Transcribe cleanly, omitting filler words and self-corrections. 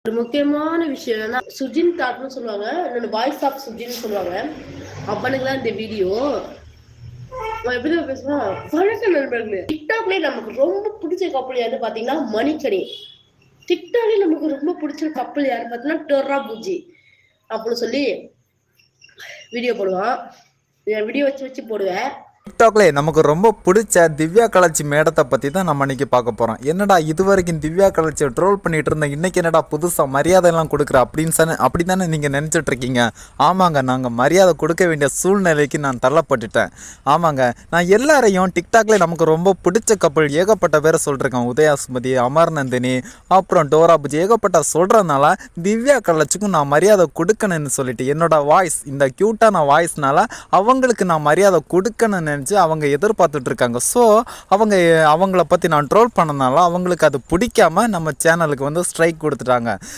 ஒரு முக்கியமான விஷயம் என்னன்னா சுஜின் டாக்னு சொல்லுவாங்க, என்னோட வாய்ஸ் ஆஃப் சுஜின்னு சொல்லுவாங்க. அவனுக்குதான் இந்த வீடியோ. அவன் எப்படி பேசுவான், வணக்கம் நண்பர்களே. டிக்டாக்லயே நமக்கு ரொம்ப பிடிச்ச கப்பல் யாரு பாத்தீங்கன்னா மணிக்கணி. டிக்டாக்லயே நமக்கு ரொம்ப பிடிச்ச கப்பல் யாரு பாத்தீங்கன்னா டொரா பூஜி அப்படின்னு சொல்லி வீடியோ போடுவான். வீடியோ வச்சு போடுவேன். டிக்டாக்ல நமக்கு ரொம்ப பிடிச்ச திவ்யா கலாச்சி மேடத்தை பற்றி தான் நம்ம இன்னைக்கு பார்க்க போகிறோம். என்னடா இது வரைக்கும் திவ்யா கலாச்சியை ட்ரோல் பண்ணிட்டு இருந்தேன், இன்றைக்கி என்னடா புதுசாக மரியாதைலாம் கொடுக்குற அப்படி தானே நீங்கள் நினச்சிட்டு இருக்கீங்க. ஆமாங்க, நாங்கள் மரியாதை கொடுக்க வேண்டிய சூழ்நிலைக்கு நான் தள்ளப்பட்டுட்டேன். ஆமாங்க, நான் எல்லாரையும் டிக்டாக்ல நமக்கு ரொம்ப பிடிச்ச கப்பல் ஏகப்பட்ட பேரை சொல்லிருக்கேன். உதயாசுமதி, அமர்நந்தினி, அப்புறம் டோரா பூஜி ஏகப்பட்ட சொல்கிறதுனால திவ்யா கலாச்சிக்கும் நான் மரியாதை கொடுக்கணும்னு சொல்லிட்டு என்னோட வாய்ஸ், இந்த க்யூட்டான வாய்ஸ்னால அவங்களுக்கு நான் மரியாதை கொடுக்கணும்னு அவங்க எதிர்பார்த்துட்டு இருக்காங்க. ஸோ அவங்கள பற்றி நான் ட்ரோல் பண்ணனால அவங்களுக்கு அது பிடிக்காம நம்ம சேனலுக்கு வந்து ஸ்ட்ரைக் கொடுத்துட்டாங்க.